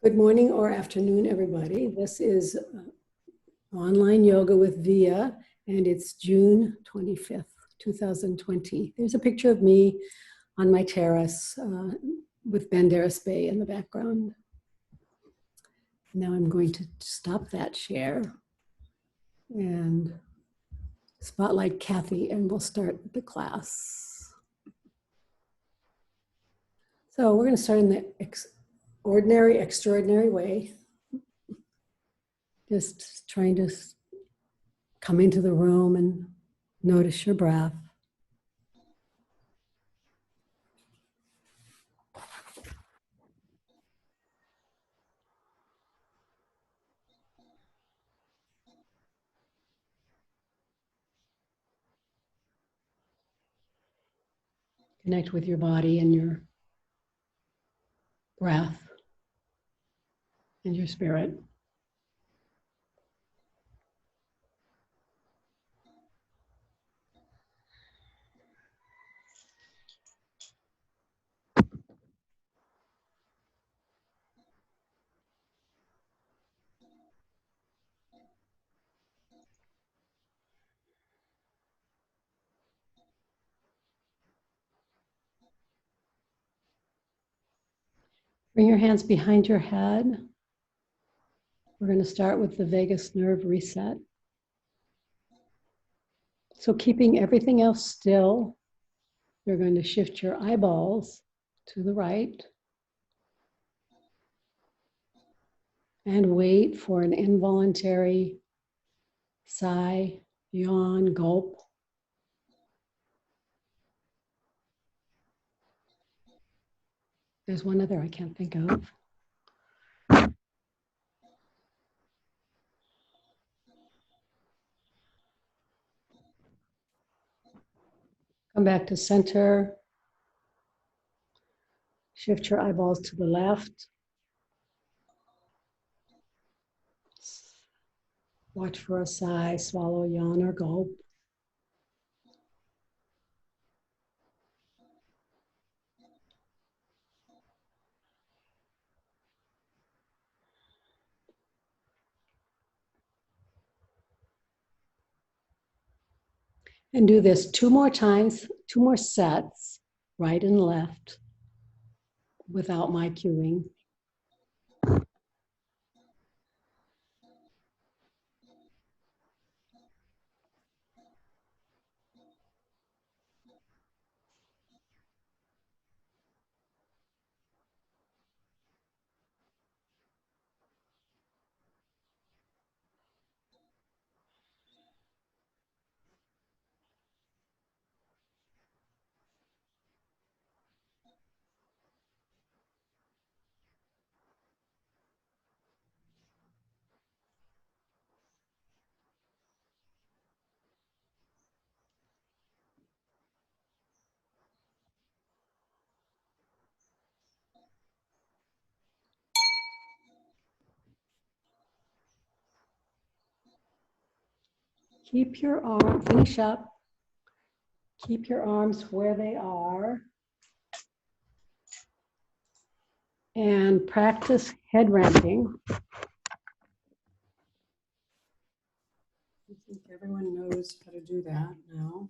Good morning or afternoon, everybody. This is online yoga with Via, and it's June 25th, 2020. There's a picture of me on my terrace with Banderas Bay in the background. Now I'm going to stop that share and spotlight Kathy, and we'll start the class. So we're going to start in the ordinary, extraordinary way. Just trying to come into the room and notice your breath. Connect with your body and your breath and your spirit. Bring your hands behind your head. We're going to start with the vagus nerve reset. So keeping everything else still, you're going to shift your eyeballs to the right and wait for an involuntary sigh, yawn, gulp. There's one other I can't think of. Come back to center. Shift your eyeballs to the left. Watch for a sigh, swallow, yawn, or gulp. And do this 2 more times, 2 more sets, right and left, without my cueing. Keep your arm, finish up. Keep your arms where they are. And practice head ramping. I think everyone knows how to do that now.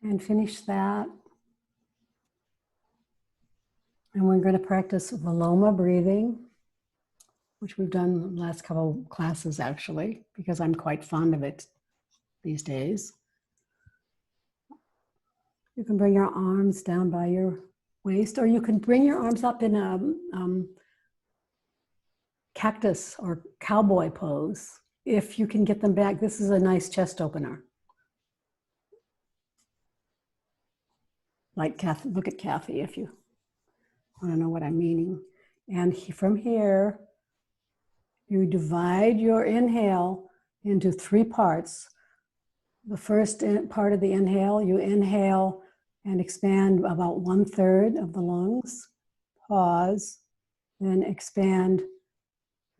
And finish that. And we're going to practice Viloma breathing, which we've done the last couple classes actually, because I'm quite fond of it these days. You can bring your arms down by your waist, or you can bring your arms up in a cactus or cowboy pose. If you can get them back, this is a nice chest opener. Like Kathy, look at Kathy if you want to know what I'm meaning. And from here, you divide your inhale into 3 parts. The first part of the inhale, you inhale and expand about 1/3 of the lungs. Pause, then expand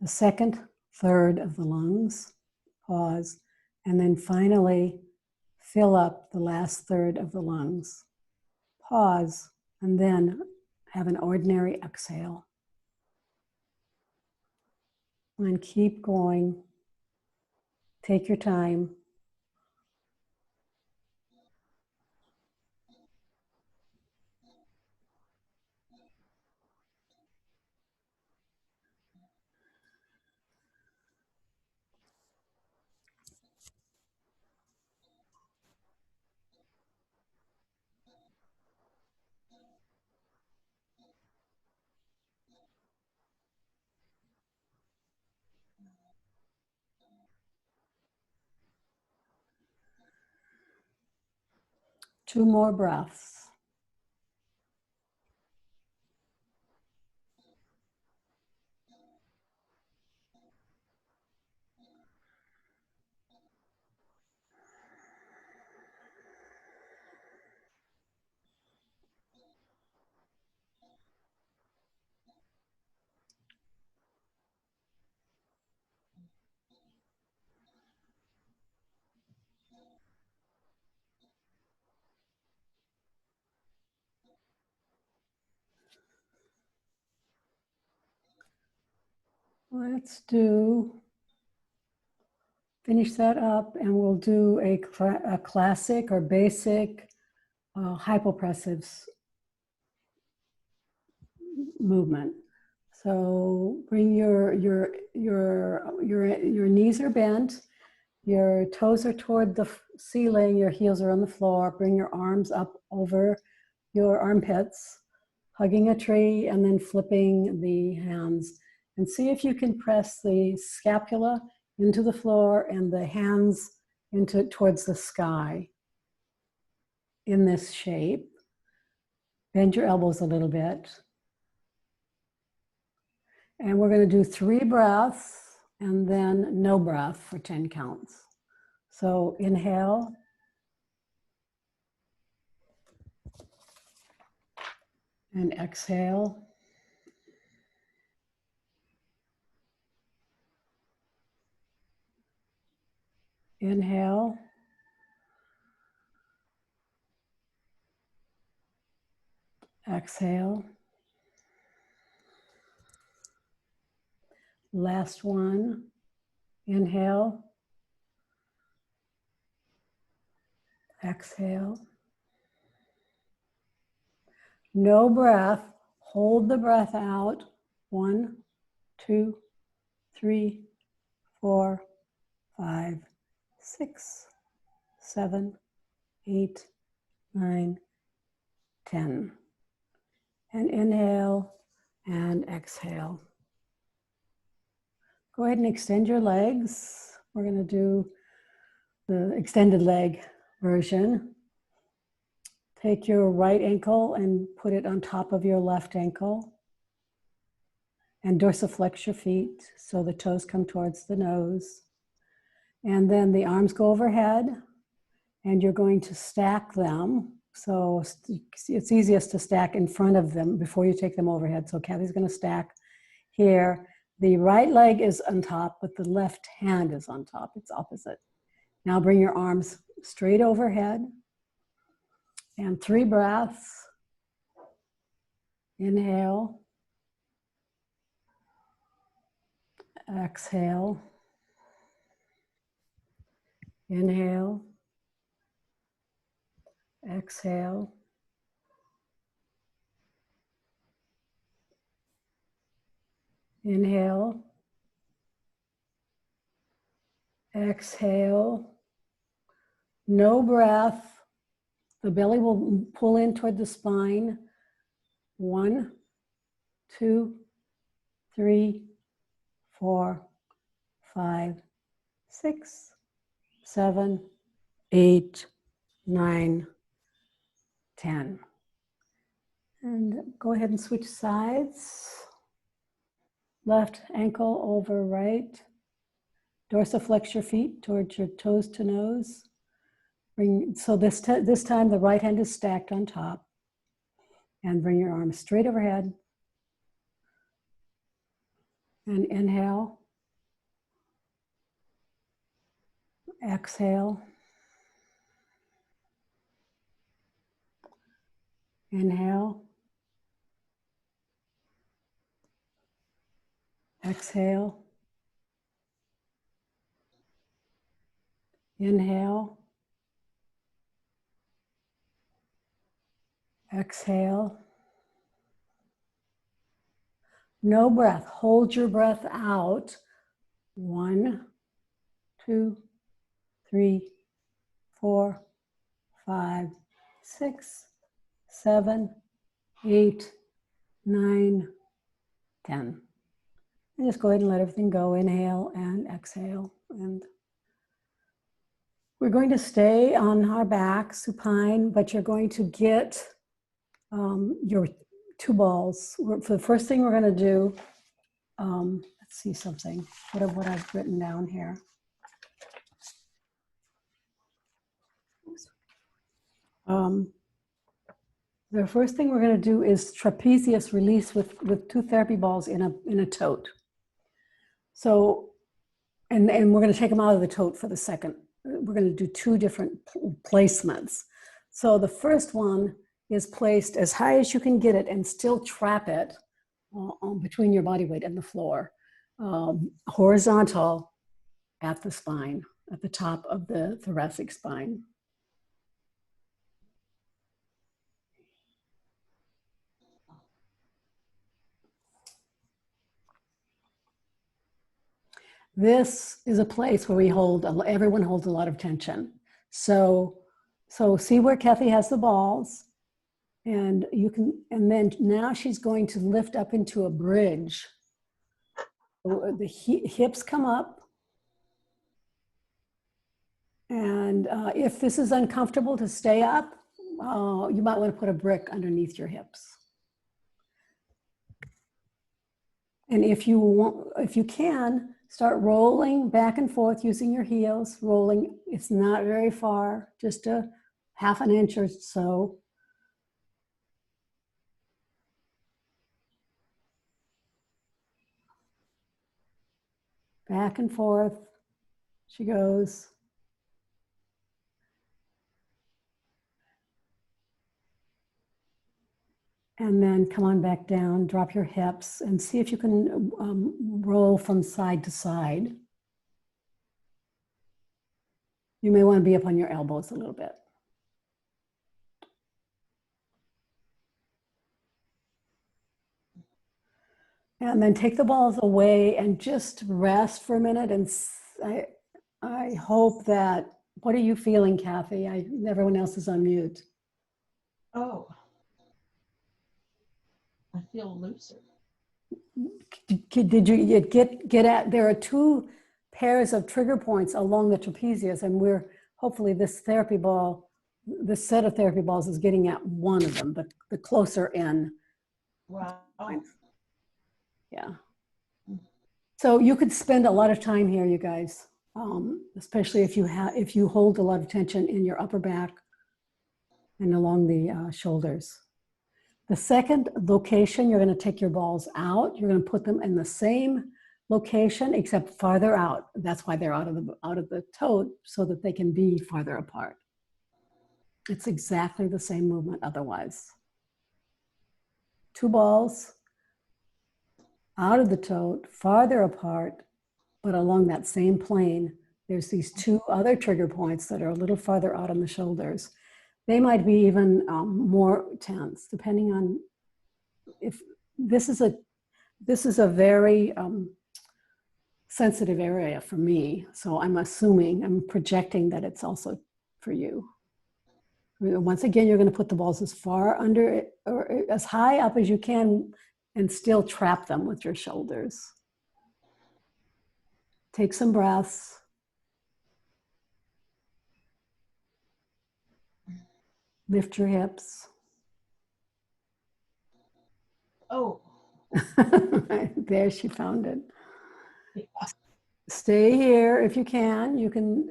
the second third of the lungs. Pause, and then finally fill up the last third of the lungs. Pause, and then have an ordinary exhale. And keep going. Take your time. Two more breaths. Let's finish that up, and we'll do a classic or basic hypopressives movement. So bring your knees are bent, your toes are toward the ceiling, your heels are on the floor. Bring your arms up over your armpits, hugging a tree, and then flipping the hands. And see if you can press the scapula into the floor and the hands towards the sky in this shape. Bend your elbows a little bit. And we're going to do 3 breaths and then no breath for 10 counts. So inhale. And exhale. Inhale. Exhale. Last one. Inhale. Exhale. No breath. Hold the breath out. 1, 2, 3, 4, 5, 6, 7, 8, 9, 10. And inhale and exhale. Go ahead and extend your legs. We're going to do the extended leg version. Take your right ankle and put it on top of your left ankle. And dorsiflex your feet so the toes come towards the nose. And then the arms go overhead, and you're going to stack them. So it's easiest to stack in front of them before you take them overhead. So Kathy's going to stack here. The right leg is on top, but the left hand is on top. It's opposite. Now bring your arms straight overhead. And 3 breaths. Inhale. Exhale. Inhale. Exhale. Inhale. Exhale. No breath. The belly will pull in toward the spine. 1, 2, 3, 4, 5, 6, 7, 8, 9, 10. And go ahead and switch sides. Left ankle over right. Dorsiflex your feet towards your toes to nose. So this time the right hand is stacked on top. And bring your arms straight overhead. And inhale. Exhale. Inhale. Exhale. Inhale. Exhale. No breath. Hold your breath out. 1, 2, 3, 4, 5, 6, 7, 8, 9, 10. And just go ahead and let everything go. Inhale and exhale. And we're going to stay on our back, supine, but you're going to get your 2 balls. For the first thing we're going to do, let's see something. What I've written down here. The first thing we're going to do is trapezius release with 2 therapy balls in a tote. So, and we're going to take them out of the tote for the second. We're going to do 2 different placements. So the first one is placed as high as you can get it and still trap it between your body weight and the floor, horizontal at the spine, at the top of the thoracic spine. This is a place where everyone holds a lot of tension. So see where Kathy has the balls, and then now she's going to lift up into a bridge. The hips come up, and if this is uncomfortable to stay up, you might want to put a brick underneath your hips. And if you can, start rolling back and forth using your heels, rolling. It's not very far, just a half an inch or so. Back and forth, she goes. And then come on back down, drop your hips, and see if you can roll from side to side. You may want to be up on your elbows a little bit. And then take the balls away and just rest for a minute. And I hope that, what are you feeling, Kathy? Everyone else is on mute. Oh, I feel looser. Did you get at, there are 2 pairs of trigger points along the trapezius, and hopefully this therapy ball, this set of therapy balls is getting at one of them, the closer in. Wow. Yeah. So you could spend a lot of time here, you guys, especially if you hold a lot of tension in your upper back and along the shoulders. The second location, you're going to take your balls out. You're going to put them in the same location except farther out. That's why they're out of the tote, so that they can be farther apart. It's exactly the same movement otherwise. 2 balls out of the tote, farther apart, but along that same plane. There's these 2 other trigger points that are a little farther out on the shoulders. They might be even more tense, depending on if this is a very sensitive area for me. So I'm projecting that it's also for you. Once again, you're going to put the balls as far under it or as high up as you can and still trap them with your shoulders. Take some breaths. Lift your hips. Oh. There, she found it. Yeah. Stay here if you can. You can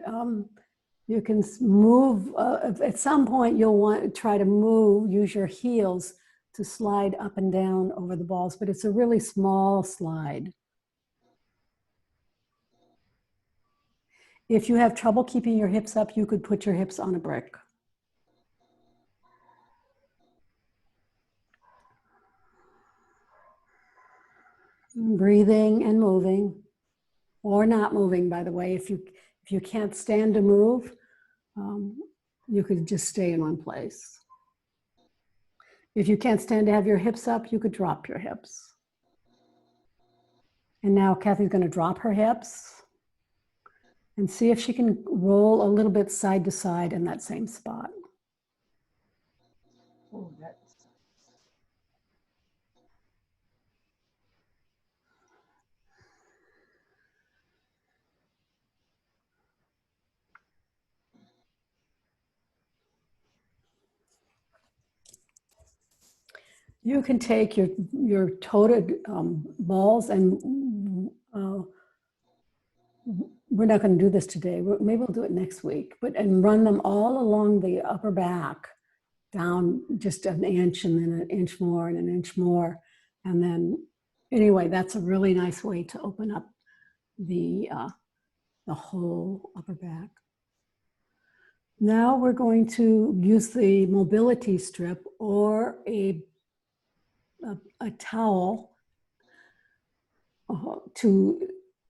move. At some point, you'll want to try to move. Use your heels to slide up and down over the balls, but it's a really small slide. If you have trouble keeping your hips up, you could put your hips on a brick. Breathing and moving, or not moving, by the way. If you can't stand to move, you could just stay in one place. If you can't stand to have your hips up, you could drop your hips. And now Kathy's going to drop her hips and see if she can roll a little bit side to side in that same spot. Oh, that's. You can take your toted balls, and we're not going to do this today. Maybe we'll do it next week, and run them all along the upper back, down just an inch and then an inch more and an inch more. And then anyway, that's a really nice way to open up the whole upper back. Now we're going to use the mobility strip or a towel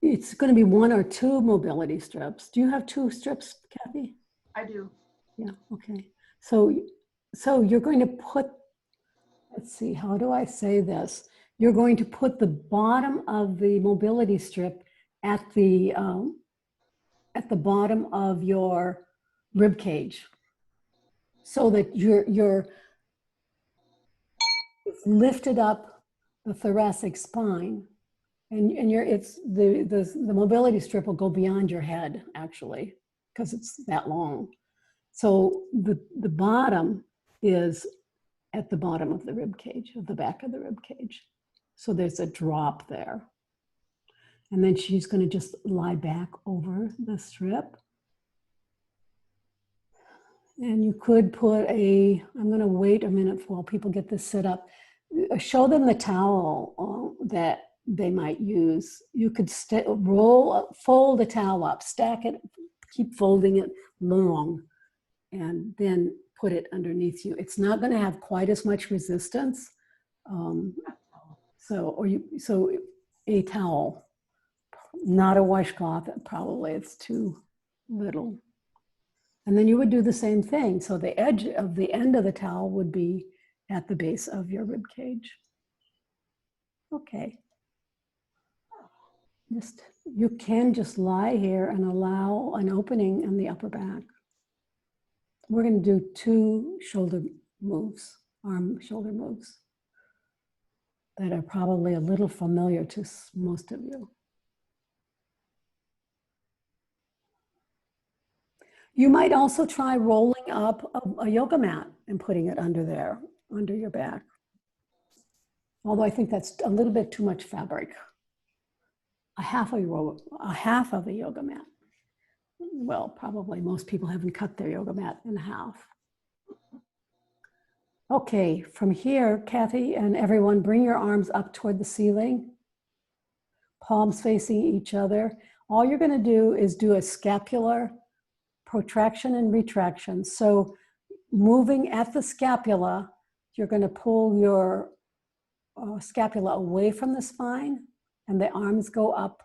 it's going to be 1 or 2 mobility strips. Do you have 2 strips, Kathy? I do. Yeah, okay. So you're going to put, let's see, how do I say this? You're going to put the bottom of the mobility strip at the bottom of your rib cage, so that you're lifted up the thoracic spine, and it's the mobility strip will go beyond your head, actually, because it's that long. So the bottom is at the bottom of the rib cage, of the back of the rib cage. So there's a drop there. And then she's going to just lie back over the strip. And you could put I'm going to wait a minute while people get this set up. Show them the towel that they might use. You could fold the towel up, stack it, keep folding it long, and then put it underneath you. It's not going to have quite as much resistance. So a towel, not a washcloth. Probably it's too little. And then you would do the same thing. So the edge of the end of the towel would be at the base of your rib cage. Okay. You can just lie here and allow an opening in the upper back. We're going to do 2 shoulder moves, arm shoulder moves, that are probably a little familiar to most of you. You might also try rolling up a yoga mat and putting it under there, under your back. Although I think that's a little bit too much fabric. A half of a yoga mat. Well, probably most people haven't cut their yoga mat in half. Okay, from here, Kathy and everyone, bring your arms up toward the ceiling, palms facing each other. All you're going to do is do a scapular protraction and retraction. So moving at the scapula, you're going to pull your scapula away from the spine, and the arms go up,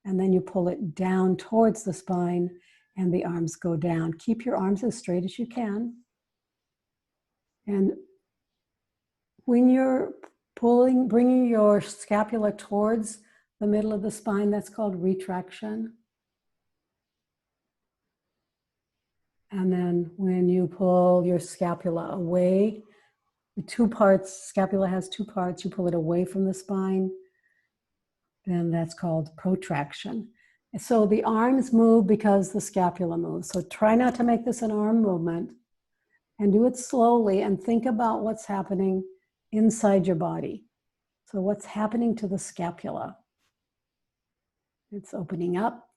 and then you pull it down towards the spine, and the arms go down. Keep your arms as straight as you can. And when you're bringing your scapula towards the middle of the spine, that's called retraction. And then when you pull your scapula away, the two parts, scapula has two parts, you pull it away from the spine, then that's called protraction. So the arms move because the scapula moves. So try not to make this an arm movement and do it slowly and think about what's happening inside your body. So what's happening to the scapula? It's opening up,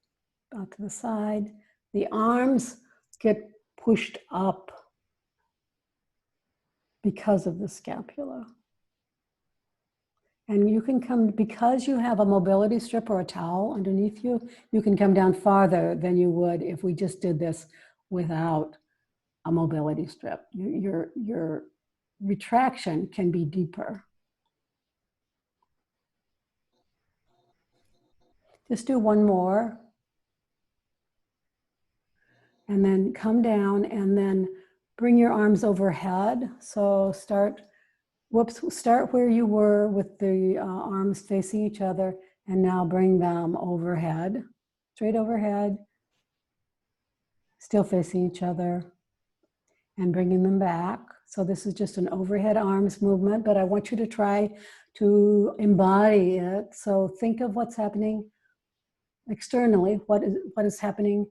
out to the side. The arms get pushed up because of the scapula. And you can come, because you have a mobility strip or a towel underneath you, you can come down farther than you would if we just did this without a mobility strip. Your retraction can be deeper. Just do one more. And then come down and then bring your arms overhead. So start where you were with the arms facing each other, and now bring them overhead, straight overhead, still facing each other, and bringing them back. So this is just an overhead arms movement, but I want you to try to embody it. So think of what's happening externally, what is happening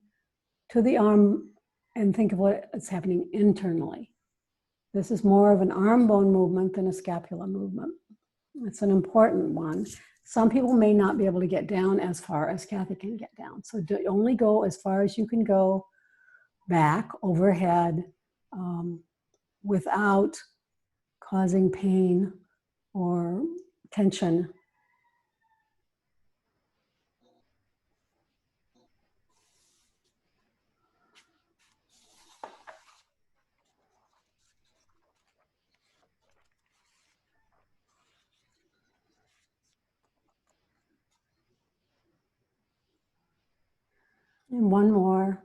to the arm, and think of what is happening internally. This is more of an arm bone movement than a scapula movement. It's an important one. Some people may not be able to get down as far as Kathy can get down. So only go as far as you can go back, overhead, without causing pain or tension. And one more.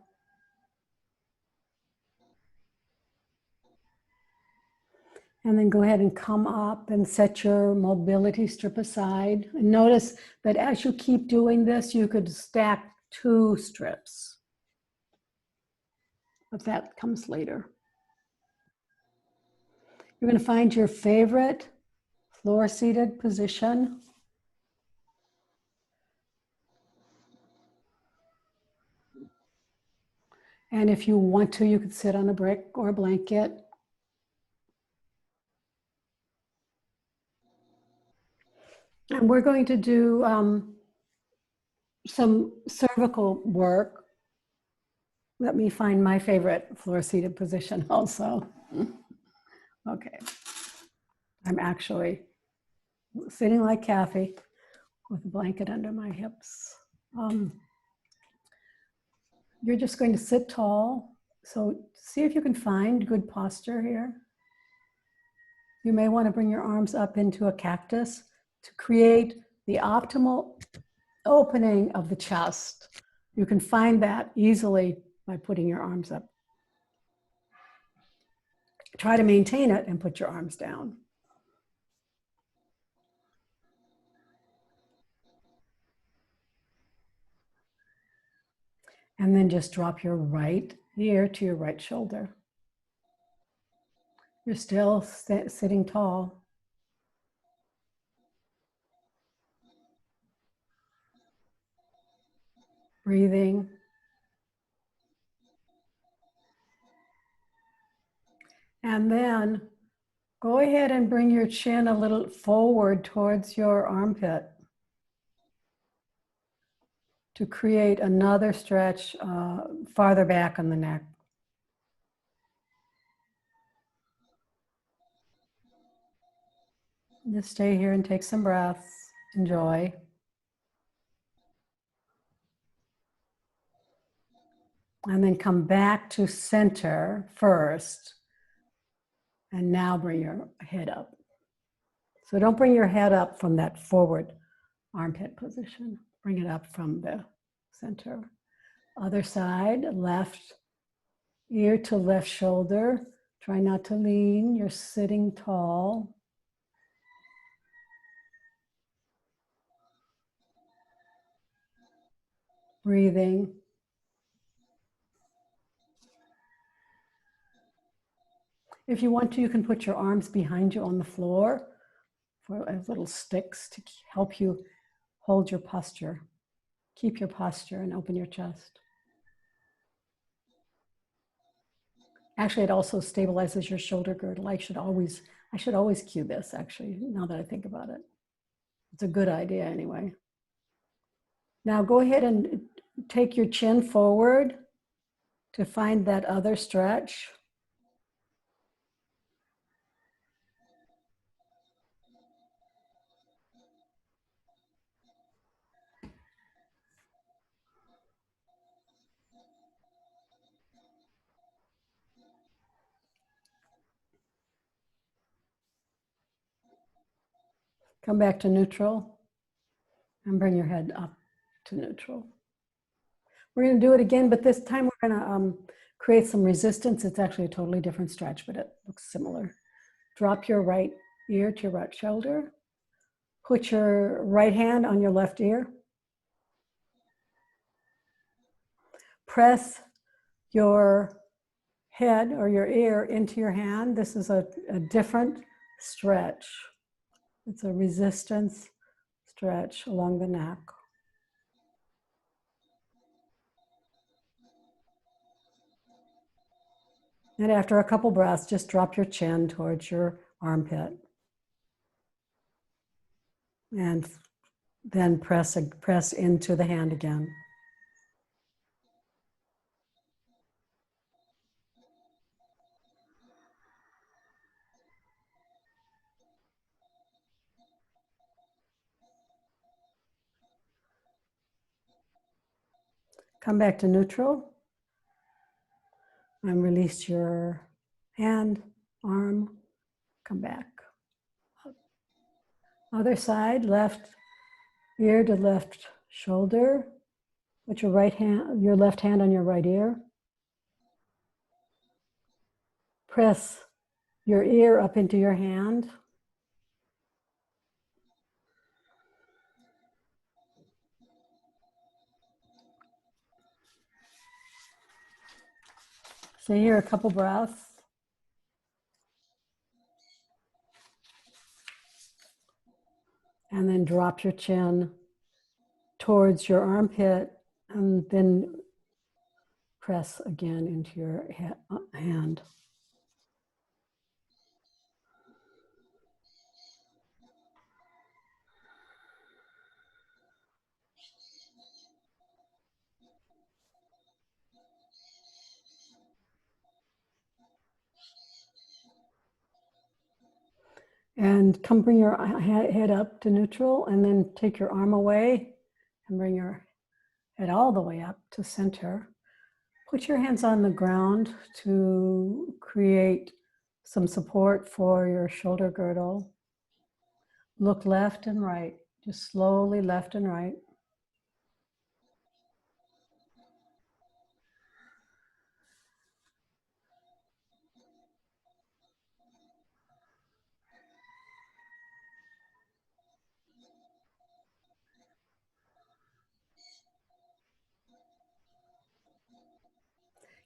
And then go ahead and come up and set your mobility strip aside. And notice that as you keep doing this, you could stack 2 strips. But that comes later. You're going to find your favorite floor-seated position. And if you want to, you could sit on a brick or a blanket. And we're going to do some cervical work. Let me find my favorite floor-seated position also. Okay. I'm actually sitting like Kathy with a blanket under my hips. You're just going to sit tall. So see if you can find good posture here. You may want to bring your arms up into a cactus to create the optimal opening of the chest. You can find that easily by putting your arms up. Try to maintain it and put your arms down. And then just drop your right ear to your right shoulder. You're still sitting tall. Breathing. And then go ahead and bring your chin a little forward towards your armpit to create another stretch farther back on the neck. Just stay here and take some breaths. Enjoy. And then come back to center first. And now bring your head up. So don't bring your head up from that forward armpit position. Bring it up from the center. Other side, left ear to left shoulder. Try not to lean. You're sitting tall. Breathing. If you want to, you can put your arms behind you on the floor for as little sticks to help you hold your posture. Keep your posture and open your chest. Actually, it also stabilizes your shoulder girdle. I should always cue this, actually, now that I think about it. It's a good idea anyway. Now go ahead and take your chin forward to find that other stretch. Come back to neutral and bring your head up to neutral. We're going to do it again, but this time we're going to create some resistance. It's actually a totally different stretch, but it looks similar. Drop your right ear to your right shoulder. Put your right hand on your left ear. Press your head or your ear into your hand. This is a different stretch. It's a resistance stretch along the neck. And after a couple breaths, just drop your chin towards your armpit. And then press into the hand again. Come back to neutral and release your hand, arm, come back. Other side, left ear to left shoulder. Put your your left hand on your right ear. Press your ear up into your hand. Stay here a couple breaths. And then drop your chin towards your armpit and then press again into your hand. And come bring your head up to neutral and then take your arm away and bring your head all the way up to center. Put your hands on the ground to create some support for your shoulder girdle. Look left and right, just slowly left and right.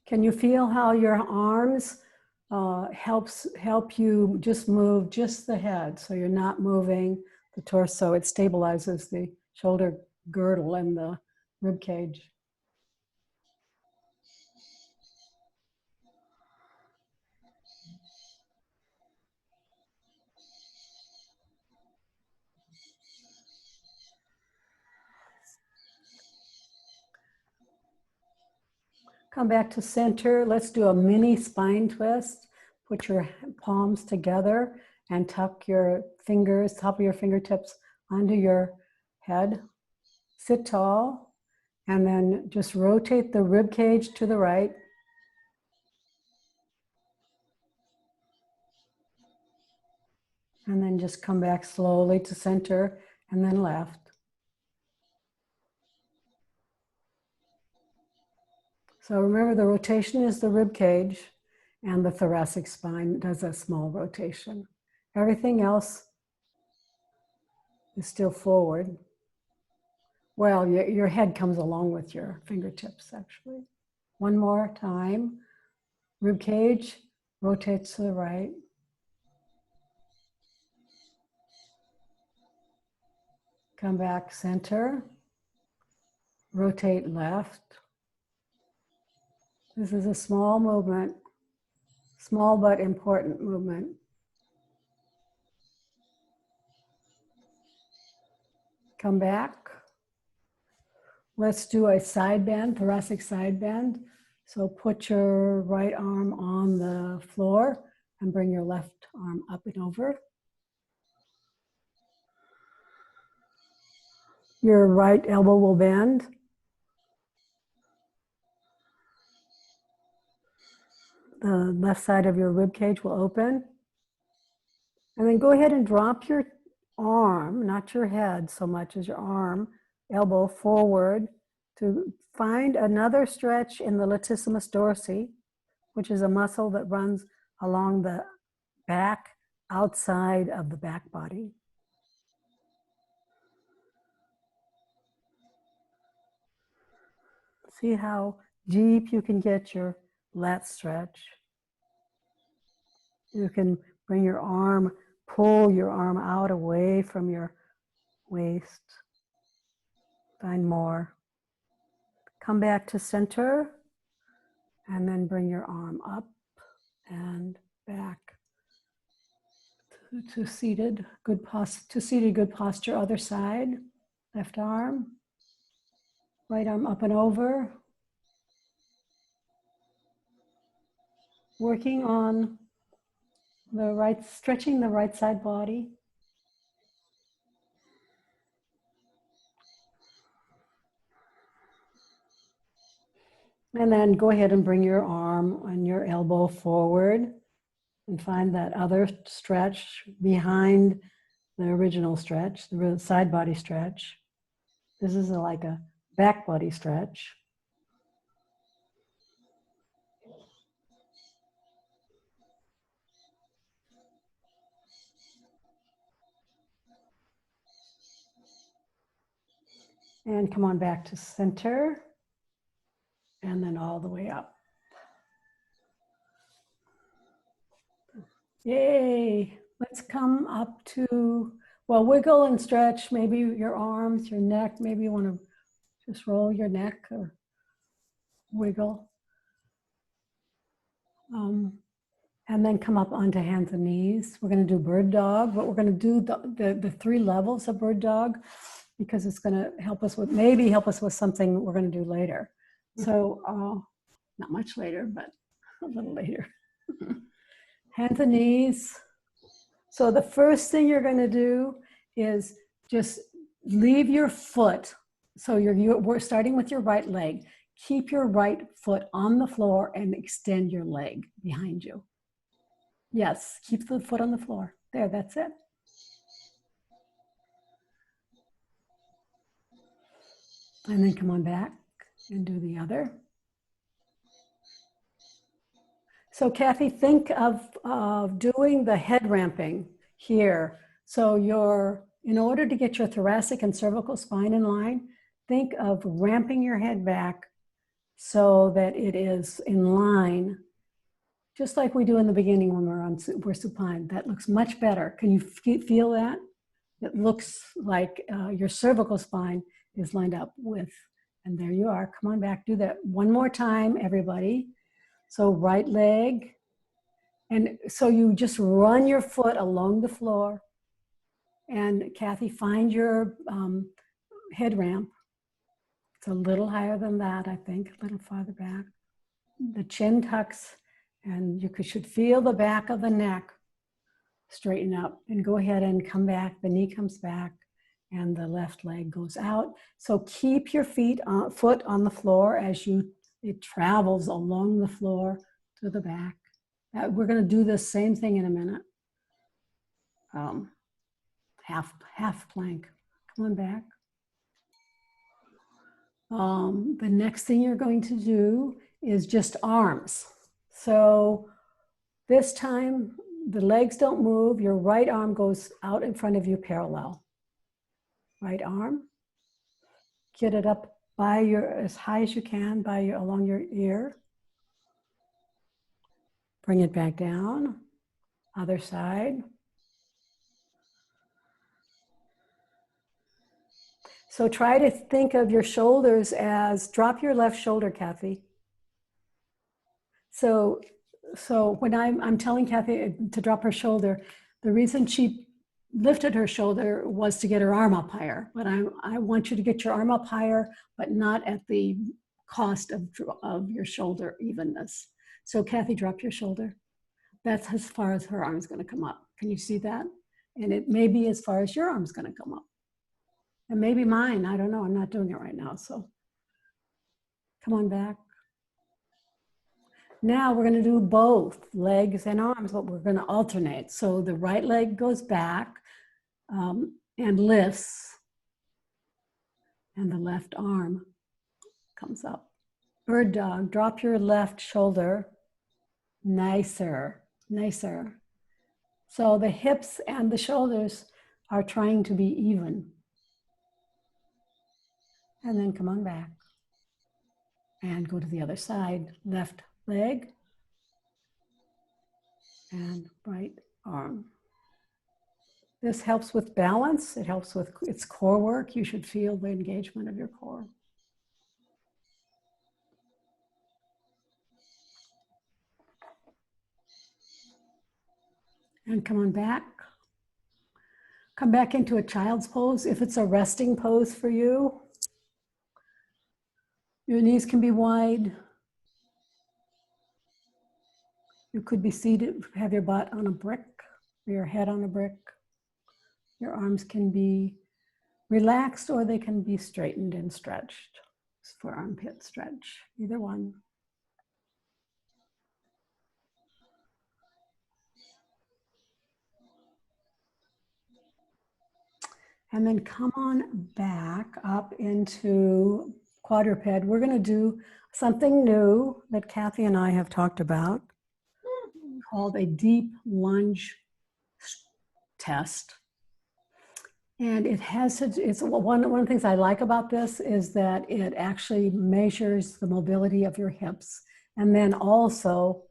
Can you feel how your arms help you just move just the head, so you're not moving the torso? It stabilizes the shoulder girdle and the rib cage. Come back to center. Let's do a mini spine twist. Put your palms together and tuck your fingers, top of your fingertips onto your head. Sit tall and then just rotate the rib cage to the right. And then just come back slowly to center and then left. So remember, the rotation is the rib cage and the thoracic spine does a small rotation. Everything else is still forward. Well, your head comes along with your fingertips, actually. One more time. Rib cage, rotate to the right. Come back center, rotate left. This is a small movement, small but important movement. Come back. Let's do a side bend, thoracic side bend. So put your right arm on the floor and bring your left arm up and over. Your right elbow will bend. The left side of your rib cage will open. And then go ahead and drop your arm, not your head so much as your arm, elbow forward to find another stretch in the latissimus dorsi, which is a muscle that runs along the back outside of the back body. See how deep you can get your lat stretch. You can bring your arm, pull your arm out away from your waist. Find more. Come back to center and then bring your arm up and back to seated, good posture, other side. Left arm, right arm up and over. Working on the right, stretching the right side body. And then go ahead and bring your arm and your elbow forward and find that other stretch behind the original stretch, the side body stretch. This is like a back body stretch. And come on back to center and then all the way up. Yay, let's come up to, well, wiggle and stretch, maybe your arms, your neck, maybe you want to just roll your neck or wiggle. And then come up onto hands and knees. We're going to do bird dog, but we're going to do the 3 levels of bird dog because it's going to help us with, maybe help us with something we're going to do later. So not much later, but a little later. Hands and knees. So the first thing you're going to do is just leave your foot. So we're starting with your right leg. Keep your right foot on the floor and extend your leg behind you. Yes, keep the foot on the floor. There, that's it. And then come on back and do the other. So Kathy, think of doing the head ramping here. So in order to get your thoracic and cervical spine in line, think of ramping your head back so that it is in line, just like we do in the beginning when we're supine. That looks much better. Can you feel that? It looks like your cervical spine is lined up with, and there you are. Come on back, do that one more time, everybody. So right leg, and so you just run your foot along the floor. And Kathy, find your head ramp. It's a little higher than that, I think, a little farther back. The chin tucks, and you should feel the back of the neck straighten up. And go ahead and come back. The knee comes back, and the left leg goes out. So keep your foot on the floor as it travels along the floor to the back. We're going to do the same thing in a minute. Half plank. Come on back. The next thing you're going to do is just arms. So this time the legs don't move. Your right arm goes out in front of you parallel. Right arm. Get it up as high as you can along your ear. Bring it back down. Other side. So try to think of your shoulders as, drop your left shoulder, Kathy. So when I'm telling Kathy to drop her shoulder, the reason she lifted her shoulder was to get her arm up higher. But I want you to get your arm up higher, but not at the cost of your shoulder evenness. So Kathy, drop your shoulder. That's as far as her arm's going to come up. Can you see that? And it may be as far as your arm's going to come up. And maybe mine, I don't know, I'm not doing it right now, so come on back. Now we're gonna do both legs and arms, but we're gonna alternate. So the right leg goes back and lifts, and the left arm comes up. Bird dog, drop your left shoulder, nicer, nicer. So the hips and the shoulders are trying to be even. And then come on back and go to the other side. Left leg and right arm. This helps with balance. It helps with its core work. You should feel the engagement of your core. And come on back. Come back into a child's pose. If it's a resting pose for you, your knees can be wide. You could be seated, have your butt on a brick, or your head on a brick. Your arms can be relaxed or they can be straightened and stretched for armpit stretch, either one. And then come on back up into quadruped. We're going to do something new that Kathy and I have talked about called a deep lunge test. And it has to, it's one of the things I like about this is that it actually measures the mobility of your hips and then also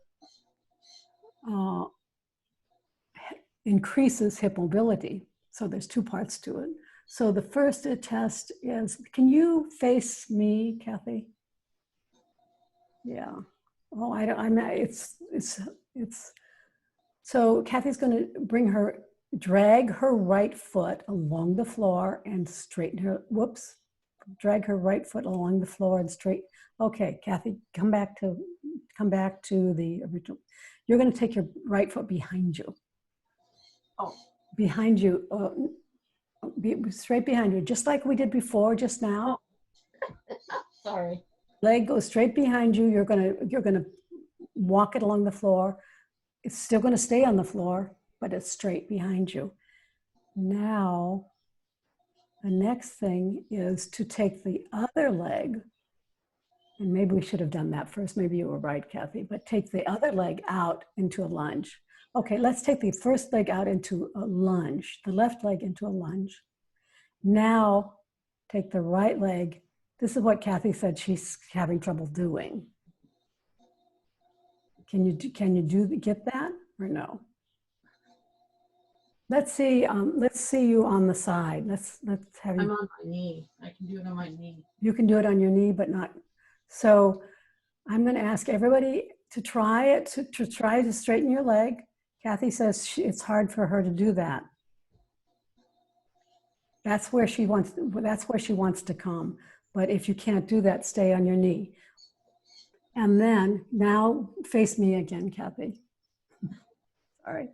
increases hip mobility. So there's two parts to it. So the first test is, can you face me, Kathy? Yeah. Oh, I'm not, it's, so Kathy's going to drag her right foot along the floor and straighten her, drag her right foot along the floor and straight. Okay, Kathy, come back to the original. You're going to take your right foot behind you. Oh. Behind you, straight behind you, just like we did before, just now. Sorry. Leg goes straight behind you. You're gonna walk it along the floor. It's still gonna stay on the floor, but it's straight behind you. Now, the next thing is to take the other leg, and maybe we should have done that first. Maybe you were right, Kathy, but take the other leg out into a lunge. Okay, let's take the first leg out into a lunge, the left leg into a lunge. Now, take the right leg. This is what Kathy said she's having trouble doing. Can you get that or no? Let's see you on the side. Let's have you. I'm on my knee. I can do it on my knee. You can do it on your knee, but not. So I'm going to ask everybody to try it, to try to straighten your leg. Kathy says it's hard for her to do that. That's where she wants to come. But if you can't do that, stay on your knee. And then now face me again, Kathy. All right.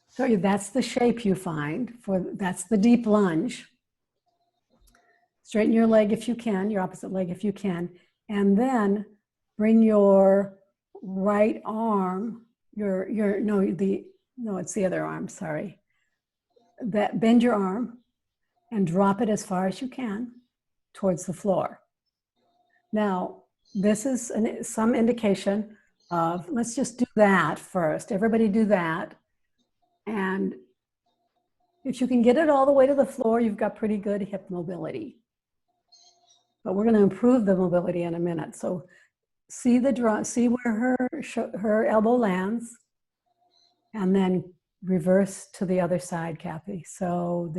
So that's the shape you find that's the deep lunge. Straighten your leg if you can, your opposite leg if you can. And then bring your right arm, it's the other arm, sorry. Bend your arm and drop it as far as you can towards the floor. Now, this is some indication of, let's just do that first. Everybody do that. And if you can get it all the way to the floor, you've got pretty good hip mobility. But we're going to improve the mobility in a minute. So see the drum, see where her elbow lands, and then reverse to the other side, Kathy. So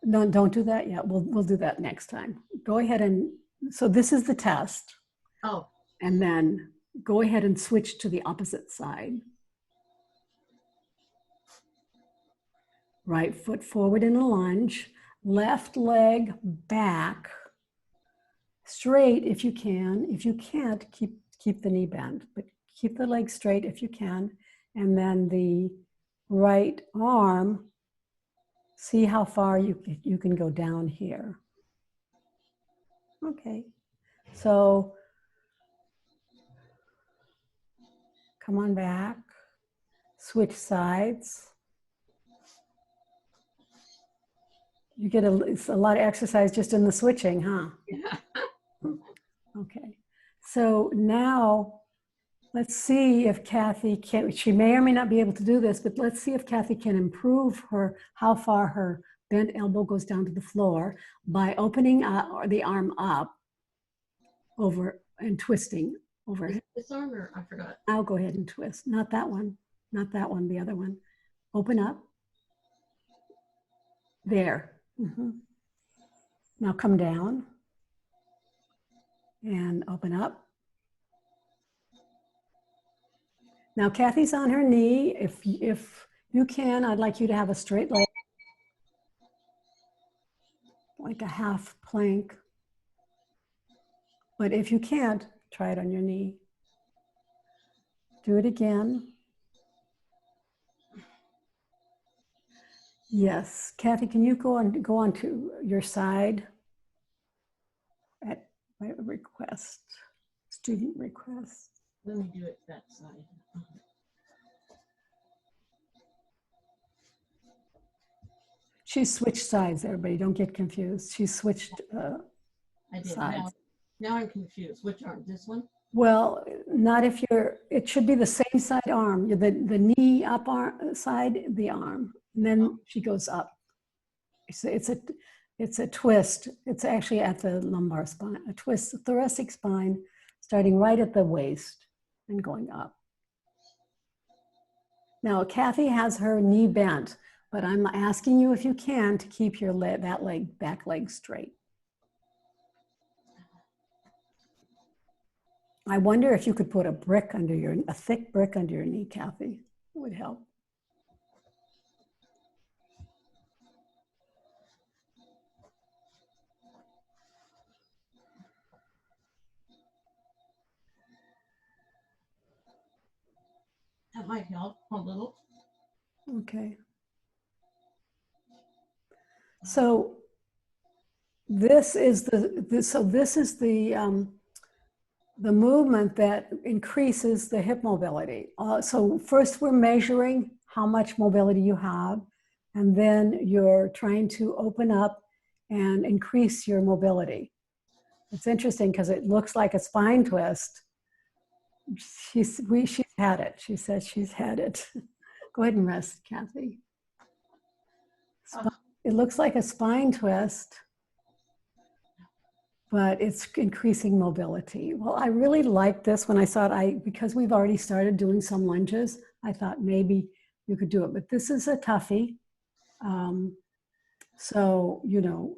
no, don't do that yet. We'll do that next time. Go ahead and, so this is the test. Oh, And then go ahead and switch to the opposite side. Right foot forward in a lunge, left leg back, straight if you can. If you can't, keep the knee bent, but keep the leg straight if you can. And then the right arm, see how far you can go down here. Okay, so come on back, switch sides. You get it's a lot of exercise just in the switching, huh? yeah. Okay, so now let's see if Kathy can, she may or may not be able to do this, but let's see if Kathy can improve how far her bent elbow goes down to the floor by opening the arm up over and twisting over. This arm, or I forgot. I'll go ahead and twist. Not that one, the other one. Open up. There. Now come down and open up. Now Kathy's on her knee. If you can, I'd like you to have a straight leg, like a half plank. But if you can't, try it on your knee. Do it again. Yes, Kathy, can you go on to your side at my request, student request? Let me do it that side. She switched sides, everybody. Don't get confused. She switched I did. sides. Now I'm confused. Which arm? This one? Well, not if you're, it should be the same side arm, the knee up side, the arm. And then she goes up. It's a twist. It's actually at the lumbar spine, a twist, the thoracic spine, starting right at the waist and going up. Now, Kathy has her knee bent, but I'm asking you if you can to keep your back leg straight. I wonder if you could put a thick brick under your knee, Kathy. It would help. That might help a little. Okay. So this is the movement that increases the hip mobility. So first we're measuring how much mobility you have, and then you're trying to open up and increase your mobility. It's interesting because it looks like a spine twist. She's had it. She says she's had it. Go ahead and rest, Kathy. It looks like a spine twist, but it's increasing mobility. Well, I really liked this when I saw it. Because we've already started doing some lunges, I thought maybe you could do it, but this is a toughie. So, you know,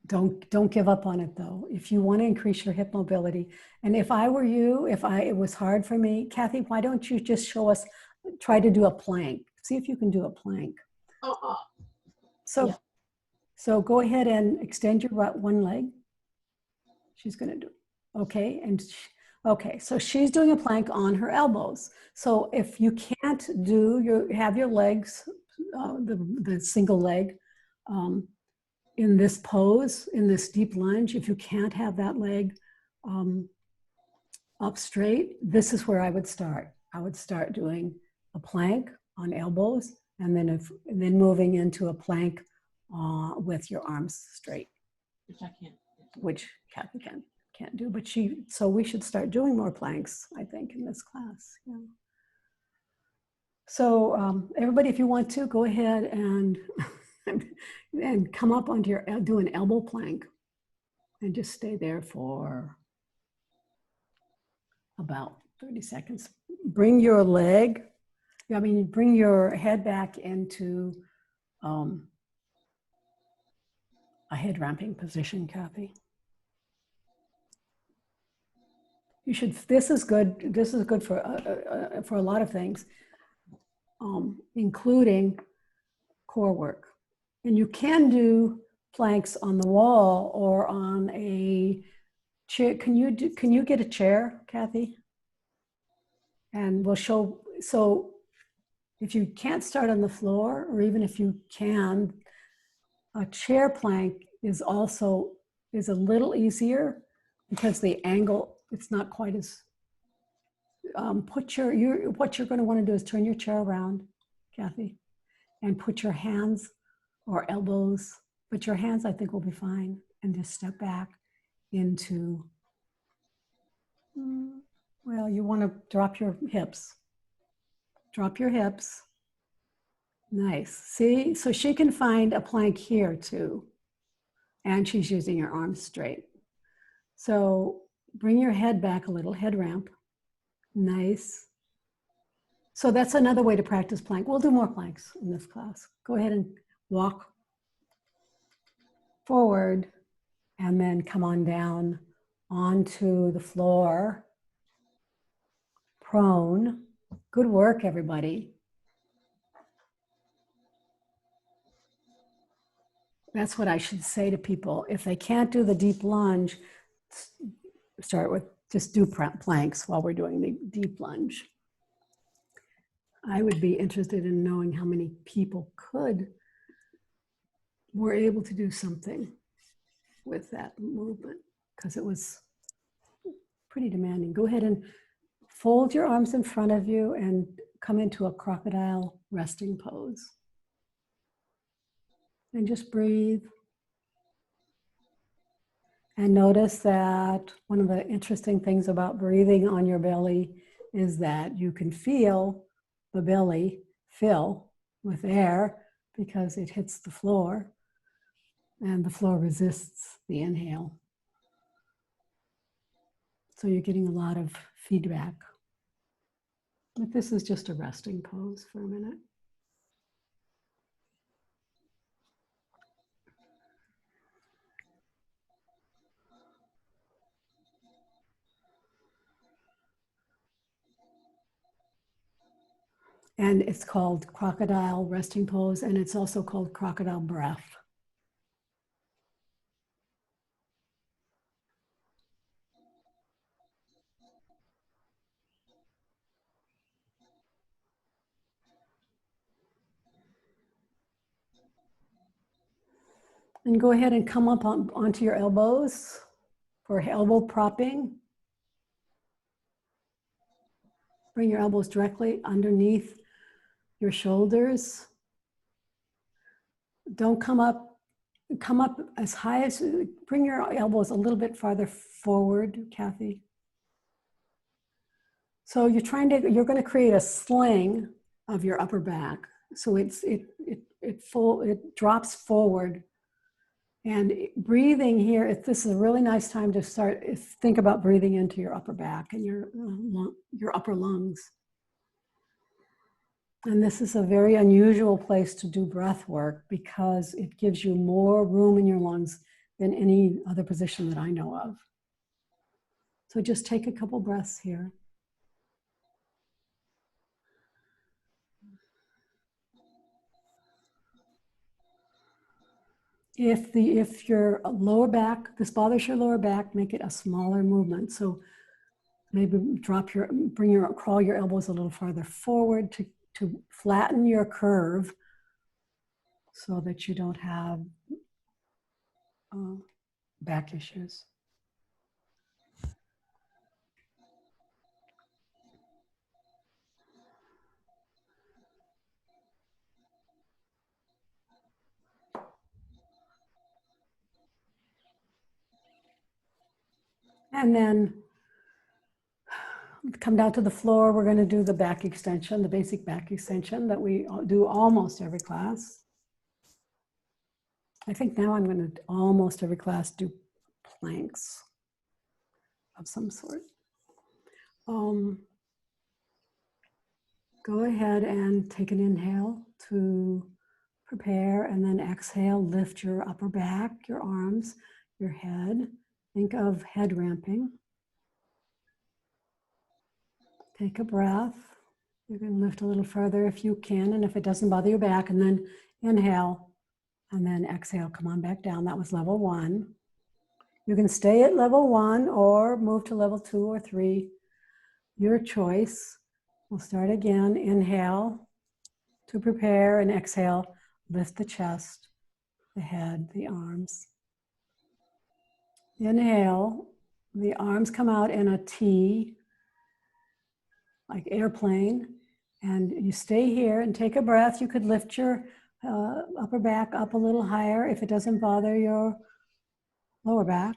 don't give up on it though. If you want to increase your hip mobility, and if I were you, it was hard for me, Kathy, why don't you just try to do a plank. See if you can do a plank. So. Yeah. So go ahead and extend your one leg. She's going to do it. Okay. Okay. So she's doing a plank on her elbows. So if you can't have your legs, the single leg, in this pose, in this deep lunge, if you can't have that leg up straight, this is where I would start. I would start doing a plank on elbows, and then moving into a plank with your arms straight, which I can't. Which Kathy can't do, but so we should start doing more planks, I think, in this class. Yeah. So everybody, if you want to, go ahead and come up onto do an elbow plank. And just stay there for about 30 seconds. Bring your leg, bring your head back into a head ramping position, Kathy. You should, this is good for a lot of things, including core work. And you can do planks on the wall or on a chair. Can you get a chair, Kathy? And we'll show, so if you can't start on the floor, or even if you can, a chair plank is a little easier because the angle, it's not quite as, what you're going to want to do is turn your chair around, Kathy, and put your hands or elbows, but your hands I think will be fine, and just step back into, well, you want to drop your hips. Drop your hips. Nice. See, so she can find a plank here too. And she's using her arms straight. So bring your head back a little, head ramp. Nice. So that's another way to practice plank. We'll do more planks in this class. Go ahead and walk forward and then come on down onto the floor. Prone. Good work, everybody. That's what I should say to people. If they can't do the deep lunge, start with, just do planks while we're doing the deep lunge. I would be interested in knowing how many people were able to do something with that movement, because it was pretty demanding. Go ahead and fold your arms in front of you and come into a crocodile resting pose. And just breathe. And notice that one of the interesting things about breathing on your belly is that you can feel the belly fill with air because it hits the floor and the floor resists the inhale. So you're getting a lot of feedback. But this is just a resting pose for a minute. And it's called crocodile resting pose, and it's also called crocodile breath. And go ahead and come up onto your elbows for elbow propping. Bring your elbows directly underneath your shoulders. Don't come up as high as, bring your elbows a little bit farther forward, Kathy. So you're going to create a sling of your upper back. So it drops forward. And breathing here, this is a really nice time to think about breathing into your upper back and your upper lungs. And this is a very unusual place to do breath work because it gives you more room in your lungs than any other position that I know of. So just take a couple breaths here. If your lower back, this bothers your lower back, make it a smaller movement. So maybe crawl your elbows a little farther forward to flatten your curve so that you don't have back issues. And then come down to the floor. We're going to do the back extension, the basic back extension that we do almost every class. I think now I'm going to almost every class do planks of some sort. Go ahead and take an inhale to prepare, and then exhale, lift your upper back, your arms, your head. Think of head ramping. Take a breath. You can lift a little further if you can, and if it doesn't bother your back, and then inhale, and then exhale, come on back down. That was level 1. You can stay at level 1 or move to level 2 or 3, your choice. We'll start again. Inhale to prepare, and exhale, lift the chest, the head, the arms. Inhale, the arms come out in a T, like airplane, and you stay here and take a breath. You could lift your upper back up a little higher if it doesn't bother your lower back.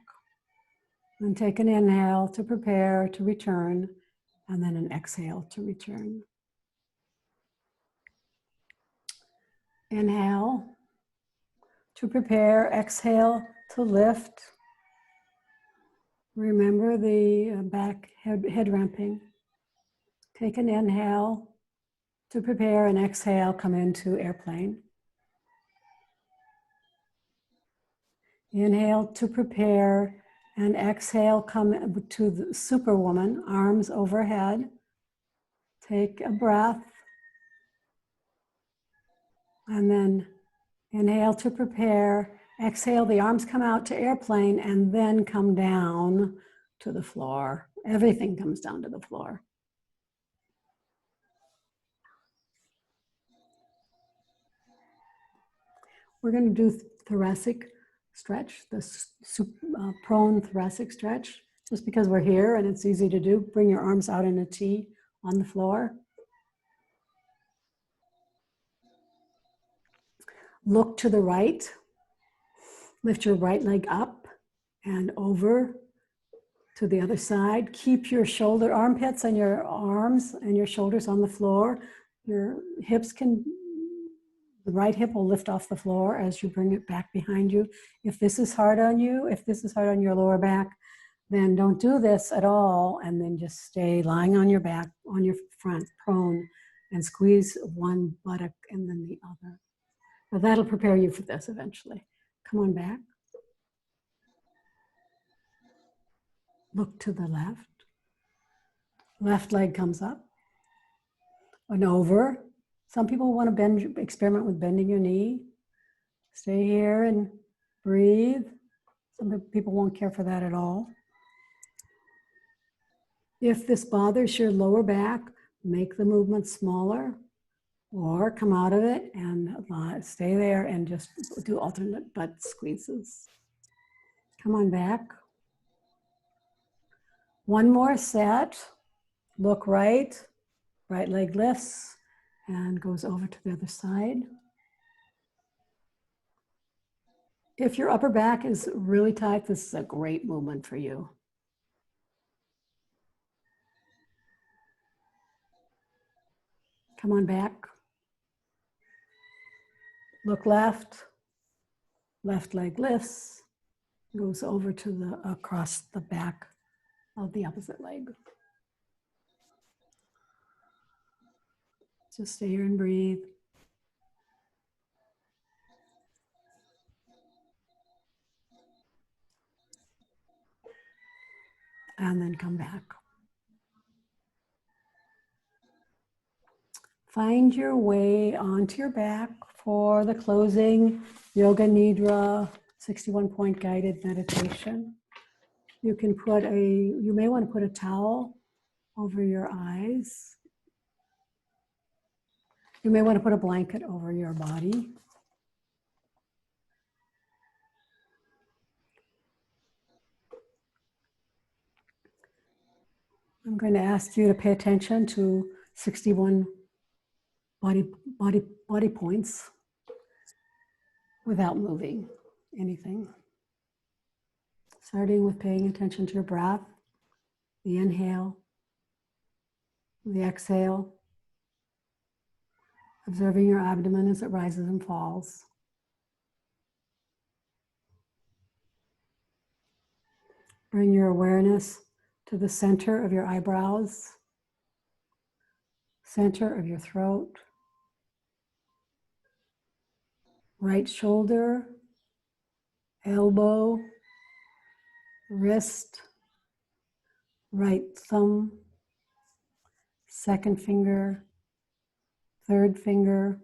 And take an inhale to prepare to return, and then an exhale to return. Inhale to prepare, exhale to lift. Remember the back head ramping. Take an inhale to prepare, and exhale, come into airplane. Inhale to prepare, and exhale, come to the Superwoman, arms overhead. Take a breath. And then inhale to prepare. Exhale, the arms come out to airplane and then come down to the floor. Everything comes down to the floor. We're going to do thoracic stretch, the prone thoracic stretch. Just because we're here and it's easy to do, bring your arms out in a T on the floor. Look to the right. Lift your right leg up and over to the other side. Keep your shoulder armpits and your arms and your shoulders on the floor. Your hips can, the right hip will lift off the floor as you bring it back behind you. If this is hard on you, if this is hard on your lower back, then don't do this at all, and then just stay lying on your back, on your front, prone, and squeeze one buttock and then the other. But that'll prepare you for this eventually. Come on back. Look to the left. Left leg comes up and over. Some people want to experiment with bending your knee. Stay here and breathe. Some people won't care for that at all. If this bothers your lower back, make the movement smaller, or come out of it and stay there and just do alternate butt squeezes. Come on back. One more set. Look right. Right leg lifts and goes over to the other side. If your upper back is really tight, this is a great movement for you. Come on back. Look left. Left leg lifts, goes over to the across the back of the opposite leg. Just stay here and breathe. And then come back. Find your way onto your back for the closing Yoga Nidra 61-point guided meditation. You can you may want to put a towel over your eyes. You may want to put a blanket over your body. I'm going to ask you to pay attention to 61 body points without moving anything. Starting with paying attention to your breath, the inhale, the exhale, observing your abdomen as it rises and falls. Bring your awareness to the center of your eyebrows, center of your throat, right shoulder, elbow, wrist, right thumb, second finger, third finger,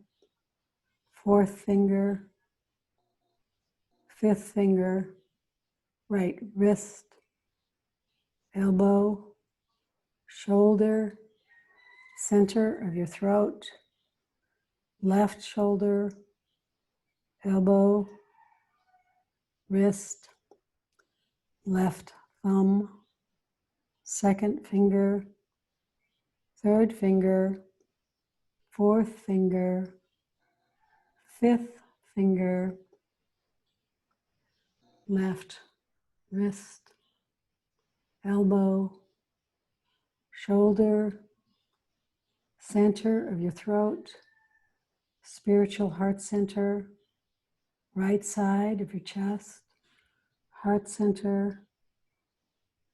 fourth finger, fifth finger, right wrist, elbow, shoulder, center of your throat, left shoulder, elbow, wrist, left thumb, second finger, third finger, fourth finger, fifth finger, left wrist, elbow, shoulder, center of your throat, spiritual heart center, right side of your chest, heart center,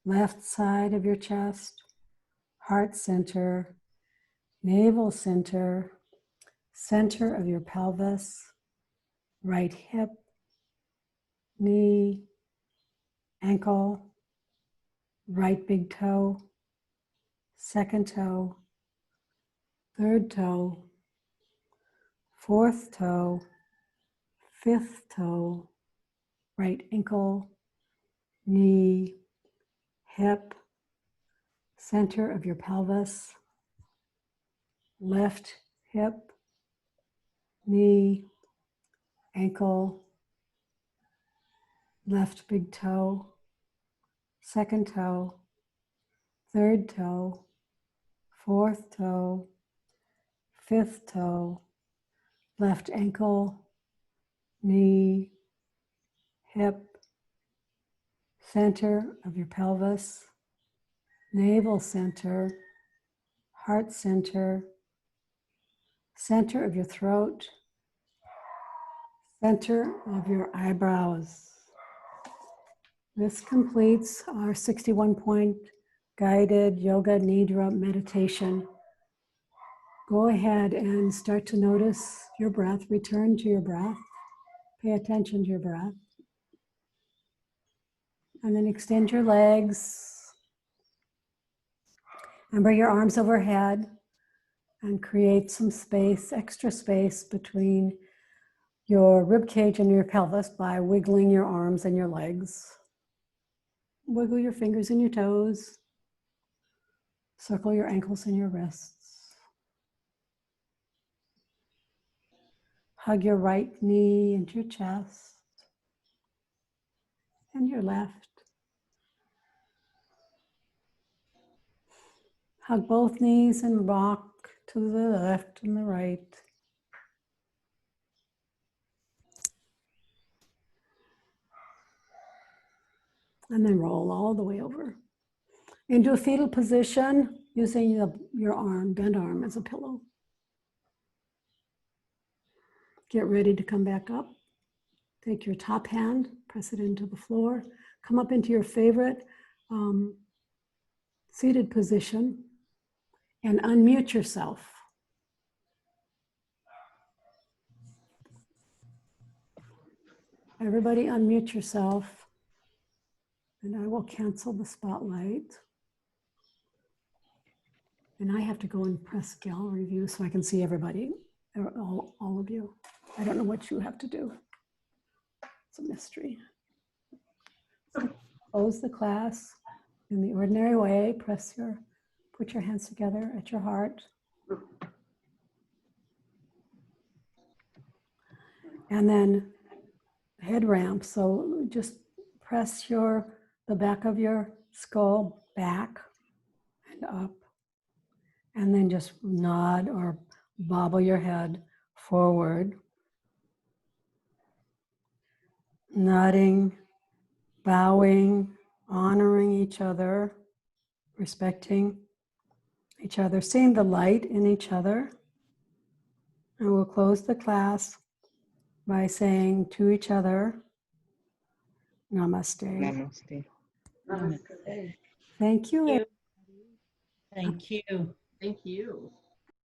left side of your chest, heart center, navel center, center of your pelvis, right hip, knee, ankle, right big toe, second toe, third toe, fourth toe, fifth toe, right ankle, knee, hip, center of your pelvis, left hip, knee, ankle, left big toe, second toe, third toe, fourth toe, fifth toe, left ankle, knee, hip, center of your pelvis, navel center, heart center, center of your throat, center of your eyebrows. This completes our 61-point guided yoga Nidra meditation. Go ahead and start to notice your breath. Return to your breath. Pay attention to your breath. And then extend your legs. And bring your arms overhead and create some space, extra space between your rib cage and your pelvis by wiggling your arms and your legs. Wiggle your fingers and your toes. Circle your ankles and your wrists. Hug your right knee into your chest and your left. Hug both knees and rock to the left and the right. And then roll all the way over. Into a fetal position using your arm, bent arm as a pillow. Get ready to come back up. Take your top hand, press it into the floor. Come up into your favorite seated position and unmute yourself. Everybody unmute yourself, and I will cancel the spotlight. And I have to go and press gallery view so I can see everybody, all of you. I don't know what you have to do. It's a mystery. So close the class in the ordinary way. Put your hands together at your heart. And then head ramp. So just press the back of your skull back and up. And then just nod or bobble your head forward. Nodding, bowing, honoring each other, respecting each other, seeing the light in each other. And we'll close the class by saying to each other, Namaste. Namaste. That was good. Thank you. Thank you. Thank you. Thank you.